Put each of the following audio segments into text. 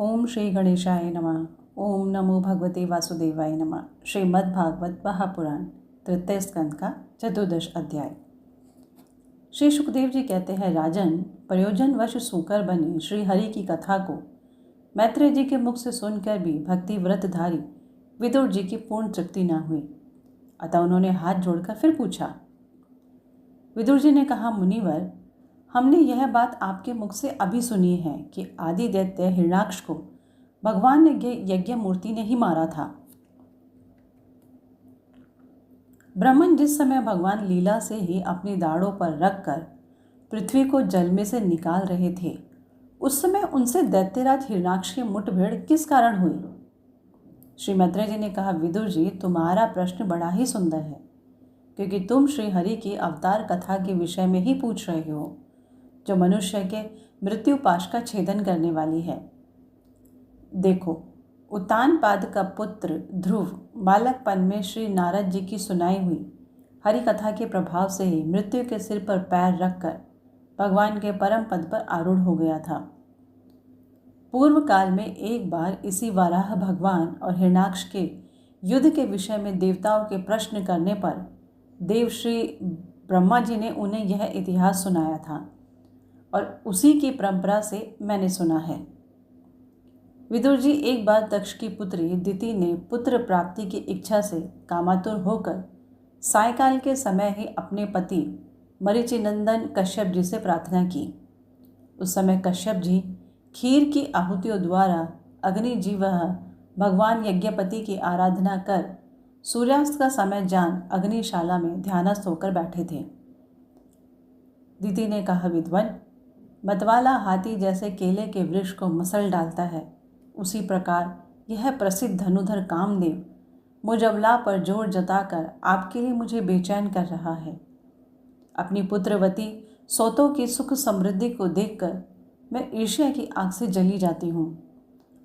ओम श्री गणेशाय नमः। ओम नमो भगवते वासुदेवाय नमः। श्रीमद्भागवत महापुराण तृतीय स्कंद का चतुर्दश अध्याय। श्री सुखदेव जी कहते हैं, राजन, प्रयोजनवश सूकर बने श्री हरि की कथा को मैत्रेय जी के मुख से सुनकर भी भक्ति व्रतधारी विदुर जी की पूर्ण तृप्ति न हुई। अतः उन्होंने हाथ जोड़कर फिर पूछा। विदुर जी ने कहा, मुनिवर, हमने यह बात आपके मुख से अभी सुनी है कि आदि दैत्य हिरण्याक्ष को भगवान ने यज्ञ मूर्ति ने ही मारा था। ब्रह्मन जिस समय भगवान लीला से ही अपनी दाढ़ों पर रखकर पृथ्वी को जल में से निकाल रहे थे, उस समय उनसे दैत्यराज हिरण्याक्ष की मुठभेड़ किस कारण हुई? श्री मैत्रेय जी ने कहा, विदुर जी, तुम्हारा प्रश्न बड़ा ही सुंदर है, क्योंकि तुम श्री हरि की अवतार कथा के विषय में ही पूछ रहे हो, जो मनुष्य के मृत्यु पाश का छेदन करने वाली है। देखो, उत्तानपाद का पुत्र ध्रुव बालकपन में श्री नारद जी की सुनाई हुई हरि कथा के प्रभाव से ही मृत्यु के सिर पर पैर रखकर भगवान के परम पद पर आरूढ़ हो गया था। पूर्व काल में एक बार इसी वाराह भगवान और हिरण्याक्ष के युद्ध के विषय में देवताओं के प्रश्न करने पर देव श्री ब्रह्मा जी ने उन्हें यह इतिहास सुनाया था और उसी की परंपरा से मैंने सुना है। विदुर जी, एक बार दक्ष की पुत्री दिति ने पुत्र प्राप्ति की इच्छा से कामातुर होकर सायकाल के समय ही अपने पति मरीचिनंदन कश्यप जी से प्रार्थना की। उस समय कश्यप जी खीर की आहुतियों द्वारा अग्नि जीवः भगवान यज्ञपति की आराधना कर सूर्यास्त का समय जान अग्निशाला में ध्यानस्थ होकर बैठे थे। दिति ने कहा, विद्वान, मतवाला हाथी जैसे केले के वृक्ष को मसल डालता है, उसी प्रकार यह प्रसिद्ध धनुधर कामदेव मुजवला पर जोर जताकर आपके लिए मुझे बेचैन कर रहा है। अपनी पुत्रवती सौतों की सुख समृद्धि को देखकर मैं ईर्ष्या की आग से जली जाती हूँ।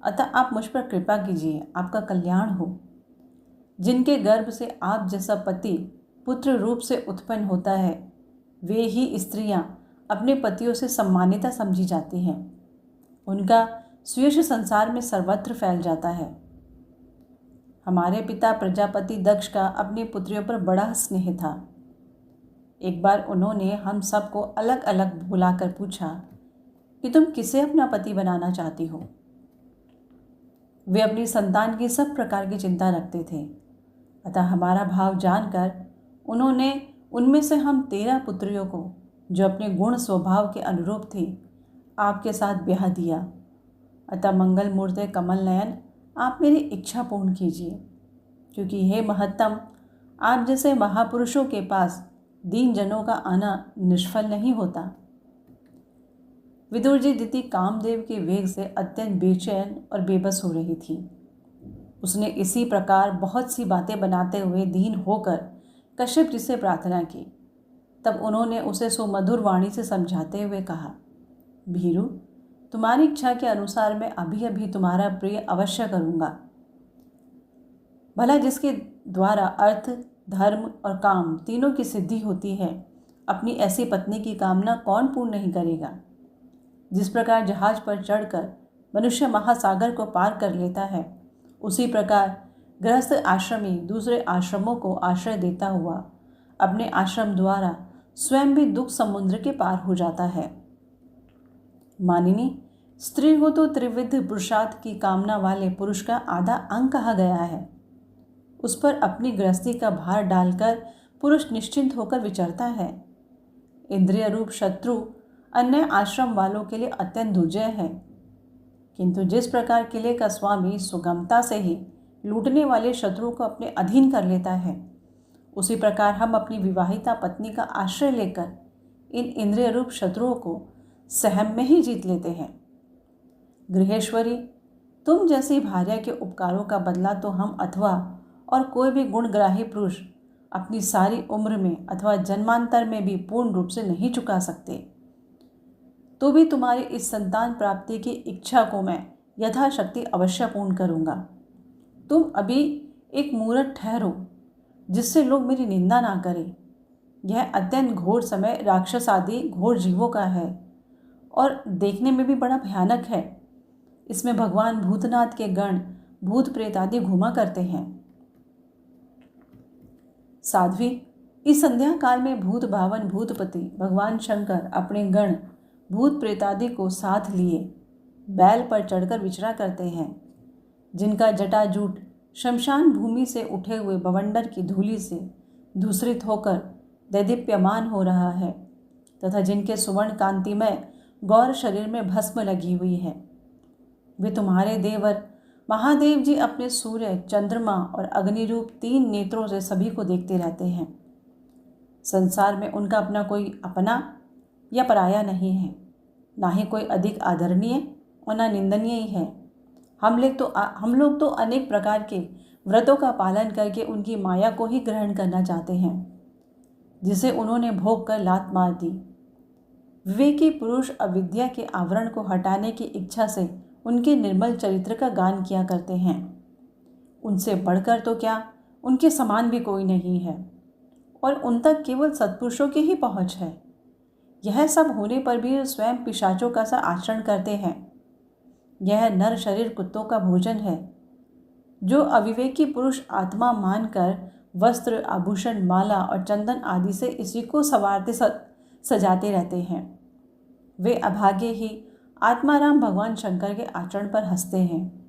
अतः आप मुझ पर कृपा कीजिए, आपका कल्याण हो। जिनके गर्भ से आप जैसा पति पुत्र रूप से उत्पन्न होता है, वे ही स्त्रियां अपने पतियों से सम्मानिता समझी जाती हैं। उनका सुयश संसार में सर्वत्र फैल जाता है। हमारे पिता प्रजापति दक्ष का अपनी पुत्रियों पर बड़ा स्नेह था। एक बार उन्होंने हम सबको अलग अलग बुलाकर पूछा कि तुम किसे अपना पति बनाना चाहती हो। वे अपनी संतान की सब प्रकार की चिंता रखते थे। अतः हमारा भाव जानकर उन्होंने उनमें से हम 13 पुत्रियों को, जो अपने गुण स्वभाव के अनुरूप थी, आपके साथ ब्याह दिया। अतः मंगल मूर्ते कमल नयन, आप मेरी इच्छा पूर्ण कीजिए, क्योंकि हे महत्तम, आप जैसे महापुरुषों के पास दीन जनों का आना निष्फल नहीं होता। विदुर जी दिति कामदेव के वेग से अत्यंत बेचैन और बेबस हो रही थी। उसने इसी प्रकार बहुत सी बातें बनाते हुए दीन होकर कश्यप जी से प्रार्थना की। तब उन्होंने उसे सुमधुर वाणी से समझाते हुए कहा, भीरू, तुम्हारी इच्छा के अनुसार मैं अभी अभी तुम्हारा प्रिय अवश्य करूँगा। भला जिसके द्वारा अर्थ, धर्म और काम तीनों की सिद्धि होती है, अपनी ऐसी पत्नी की कामना कौन पूर्ण नहीं करेगा? जिस प्रकार जहाज पर चढ़कर मनुष्य महासागर को पार कर लेता है, उसी प्रकार गृहस्थ आश्रमी दूसरे आश्रमों को आश्रय देता हुआ अपने आश्रम द्वारा स्वयं भी दुख समुद्र के पार हो जाता है। मानिनी, स्त्री हो तो त्रिविध पुरुषार्थ की कामना वाले पुरुष का आधा अंग कहा गया है। उस पर अपनी गृहस्थी का भार डालकर पुरुष निश्चिंत होकर विचरता है। इंद्रिय रूप शत्रु अन्य आश्रम वालों के लिए अत्यंत दुर्जय है, किंतु जिस प्रकार किले का स्वामी सुगमता से ही लूटने वाले शत्रु को अपने अधीन कर लेता है, उसी प्रकार हम अपनी विवाहिता पत्नी का आश्रय लेकर इन इंद्रिय रूप शत्रुओं को सहम में ही जीत लेते हैं। गृहेश्वरी, तुम जैसी भार्या के उपकारों का बदला तो हम अथवा और कोई भी गुणग्राही पुरुष अपनी सारी उम्र में अथवा जन्मांतर में भी पूर्ण रूप से नहीं चुका सकते। तो भी तुम्हारी इस संतान प्राप्ति की इच्छा को मैं यथाशक्ति अवश्य पूर्ण करूँगा। तुम अभी एक मूर्ख ठहरो, जिससे लोग मेरी निंदा ना करें। यह अत्यंत घोर समय राक्षस आदि घोर जीवों का है और देखने में भी बड़ा भयानक है। इसमें भगवान भूतनाथ के गण भूत प्रेत आदि घूमा करते हैं। साध्वी, इस संध्या काल में भूत भावन भूतपति भगवान शंकर अपने गण भूत प्रेतादि को साथ लिए बैल पर चढ़कर विचरा करते हैं, जिनका जटाजूट शमशान भूमि से उठे हुए बवंडर की धूलि से दूषित होकर दैदीप्यमान हो रहा है तथा जिनके सुवर्ण कांतिमय गौर शरीर में भस्म लगी हुई है। वे तुम्हारे देवर महादेव जी अपने सूर्य, चंद्रमा और अग्निरूप 3 नेत्रों से सभी को देखते रहते हैं। संसार में उनका अपना कोई अपना या पराया नहीं है, ना ही कोई अधिक आदरणीय और ना निंदनीय ही है। हम लोग तो अनेक प्रकार के व्रतों का पालन करके उनकी माया को ही ग्रहण करना चाहते हैं, जिसे उन्होंने भोग कर लात मार दी। विवेकी पुरुष अविद्या के आवरण को हटाने की इच्छा से उनके निर्मल चरित्र का गान किया करते हैं। उनसे बढ़कर तो क्या, उनके समान भी कोई नहीं है और उन तक केवल सत्पुरुषों की ही पहुँच है। यह सब होने पर भी स्वयं पिशाचों का सा आचरण करते हैं। यह नर शरीर कुत्तों का भोजन है। जो अविवेकी पुरुष आत्मा मानकर वस्त्र, आभूषण, माला और चंदन आदि से इसी को संवारते सजाते रहते हैं, वे अभागे ही आत्माराम भगवान शंकर के आचरण पर हंसते हैं।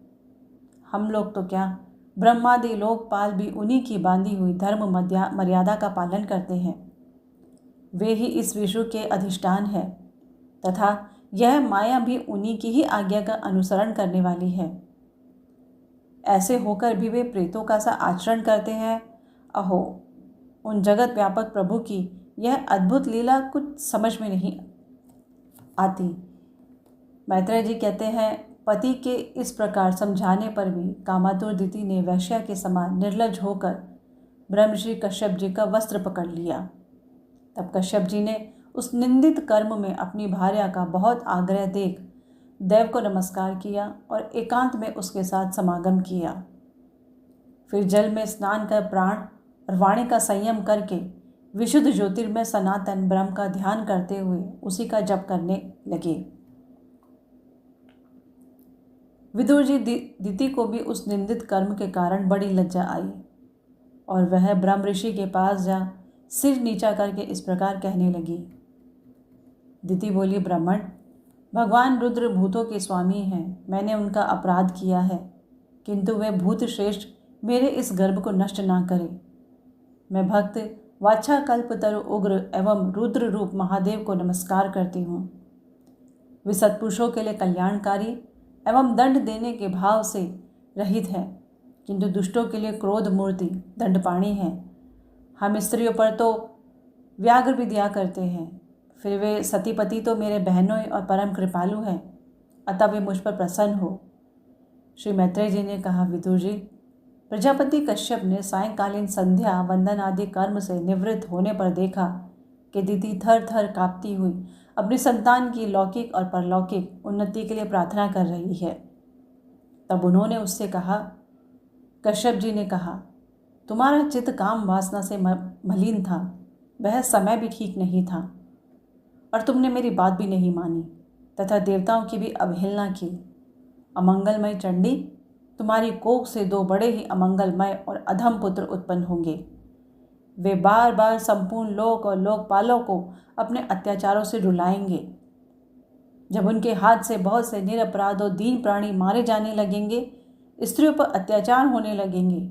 हम लोग तो क्या, ब्रह्मादि लोकपाल भी उन्हीं की बांधी हुई धर्म मर्यादा का पालन करते हैं। वे ही इस विश्व के अधिष्ठान है तथा यह माया भी उन्हीं की ही आज्ञा का अनुसरण करने वाली है। ऐसे होकर भी वे प्रेतों का सा आचरण करते हैं। अहो, उन जगत व्यापक प्रभु की यह अद्भुत लीला कुछ समझ में नहीं आती। मैत्रेय जी कहते हैं, पति के इस प्रकार समझाने पर भी कामातुर दिति ने वैश्या के समान निर्लज होकर ब्रह्मश्री कश्यप जी का वस्त्र पकड़ लिया। तब कश्यप जी ने उस निंदित कर्म में अपनी भार्या का बहुत आग्रह देख देव को नमस्कार किया और एकांत में उसके साथ समागम किया। फिर जल में स्नान कर प्राण और वाणी का संयम करके विशुद्ध ज्योतिर्मय सनातन ब्रह्म का ध्यान करते हुए उसी का जप करने लगे। विदुर जी दिति को भी उस निंदित कर्म के कारण बड़ी लज्जा आई और वह ब्रह्म ऋषि के पास जा सिर नीचा करके इस प्रकार कहने लगी। दिति बोली, ब्राह्मण, भगवान रुद्र भूतों के स्वामी हैं। मैंने उनका अपराध किया है, किंतु वे भूत श्रेष्ठ मेरे इस गर्भ को नष्ट ना करें। मैं भक्त वाछा कल्पतरु उग्र एवं रुद्र रूप महादेव को नमस्कार करती हूँ। वे सत्पुरुषों के लिए कल्याणकारी एवं दंड देने के भाव से रहित है, किंतु दुष्टों के लिए क्रोध मूर्ति दंडपाणी है। हम स्त्रियों पर तो व्याघ्र भी दिया करते हैं, फिर वे सतीपति तो मेरे बहनों और परम कृपालु हैं, अतः वे मुझ पर प्रसन्न हो। श्री मैत्रेय जी ने कहा, विदुर जी, प्रजापति कश्यप ने सायंकालीन संध्या वंदन आदि कर्म से निवृत्त होने पर देखा कि दिति थर थर कांपती हुई अपनी संतान की लौकिक और परलौकिक उन्नति के लिए प्रार्थना कर रही है। तब उन्होंने उससे कहा, कश्यप जी ने कहा, तुम्हारा चित्त काम वासना से मलिन था, वह समय भी ठीक नहीं था और तुमने मेरी बात भी नहीं मानी तथा देवताओं की भी अवहेलना की। अमंगलमय चंडी, तुम्हारी कोख से 2 बड़े ही अमंगलमय और अधम पुत्र उत्पन्न होंगे। वे बार बार संपूर्ण लोक और लोकपालों को अपने अत्याचारों से रुलाएंगे। जब उनके हाथ से बहुत से निरपराध और दीन प्राणी मारे जाने लगेंगे, स्त्रियों पर अत्याचार होने लगेंगे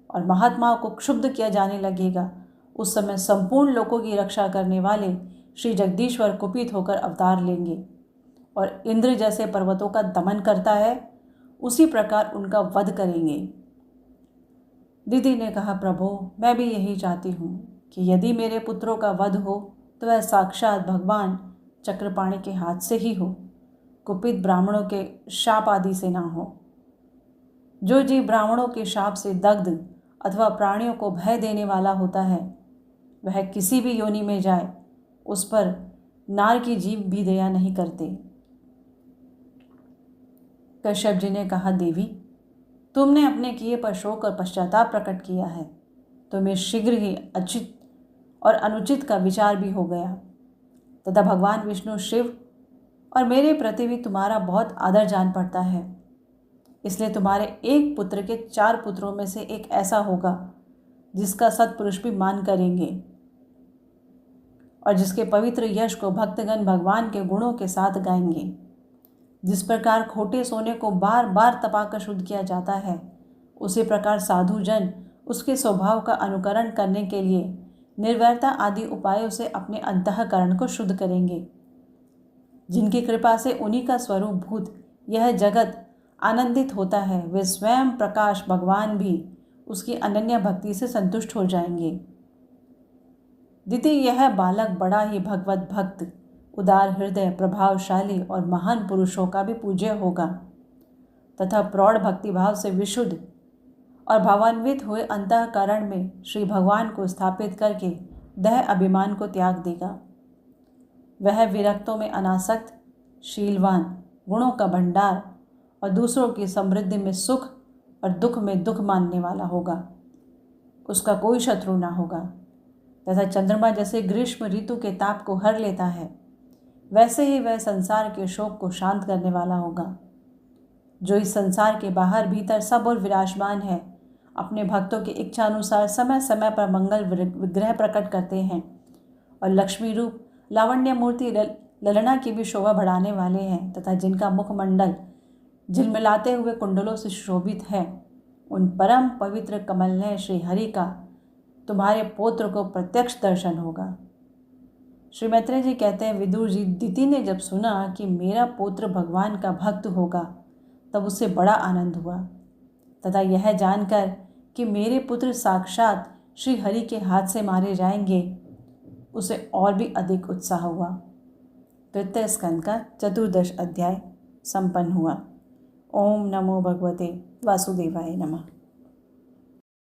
और महात्माओं को क्षुब्ध किया जाने लगेगा, उस समय संपूर्ण लोकों की रक्षा करने वाले श्री जगदीश्वर कुपित होकर अवतार लेंगे और इंद्र जैसे पर्वतों का दमन करता है, उसी प्रकार उनका वध करेंगे। दीदी ने कहा, प्रभु, मैं भी यही चाहती हूँ कि यदि मेरे पुत्रों का वध हो तो वह साक्षात भगवान चक्रपाणि के हाथ से ही हो, कुपित ब्राह्मणों के शाप आदि से ना हो। जो जीव ब्राह्मणों के शाप से दग्ध अथवा प्राणियों को भय देने वाला होता है, वह किसी भी योनि में जाए, उस पर नार की जीव भी दया नहीं करते। कश्यप जी ने कहा, देवी, तुमने अपने किए पर शोक और पश्चाताप प्रकट किया है, तुम्हें शीघ्र ही अचित और अनुचित का विचार भी हो गया तथा भगवान विष्णु, शिव और मेरे प्रति भी तुम्हारा बहुत आदर जान पड़ता है। इसलिए तुम्हारे एक पुत्र के 4 पुत्रों में से एक ऐसा होगा जिसका सत्पुरुष भी मान करेंगे और जिसके पवित्र यश को भक्तगण भगवान के गुणों के साथ गाएंगे। जिस प्रकार खोटे सोने को बार बार तपाकर शुद्ध किया जाता है, उसी प्रकार साधु जन उसके स्वभाव का अनुकरण करने के लिए निर्वैरता आदि उपायों से अपने अंतःकरण को शुद्ध करेंगे। जिनकी कृपा से उन्हीं का स्वरूप भूत यह जगत आनंदित होता है, वे स्वयं प्रकाश भगवान भी उसकी अनन्य भक्ति से संतुष्ट हो जाएंगे। द्वितीय, यह बालक बड़ा ही भगवत भक्त, उदार हृदय, प्रभावशाली और महान पुरुषों का भी पूज्य होगा तथा प्रौढ़ भक्तिभाव से विशुद्ध और भावान्वित हुए अंतःकरण में श्री भगवान को स्थापित करके देह अभिमान को त्याग देगा। वह विरक्तों में अनासक्त, शीलवान, गुणों का भंडार और दूसरों की समृद्धि में सुख और दुख में दुख मानने वाला होगा। उसका कोई शत्रु ना होगा तथा चंद्रमा जैसे ग्रीष्म ऋतु के ताप को हर लेता है, वैसे ही वह संसार के शोक को शांत करने वाला होगा। जो इस संसार के बाहर भीतर सब और विराजमान है, अपने भक्तों की इच्छा अनुसार समय समय पर मंगल विग्रह प्रकट करते हैं और लक्ष्मी रूप लावण्य मूर्ति ललना की भी शोभा बढ़ाने वाले हैं तथा जिनका मुखमंडल झिलमिलाते हुए कुंडलों से शोभित है, उन परम पवित्र कमलनय श्री हरि का तुम्हारे पौत्र को प्रत्यक्ष दर्शन होगा। श्री मैत्रेय जी कहते हैं, विदुर जी, दिति ने जब सुना कि मेरा पौत्र भगवान का भक्त होगा तब उसे बड़ा आनंद हुआ तथा यह जानकर कि मेरे पुत्र साक्षात श्री हरि के हाथ से मारे जाएंगे, उसे और भी अधिक उत्साह हुआ। तृतीय स्कंद का 14 अध्याय संपन्न हुआ। ओम नमो भगवते वासुदेवाय नमः।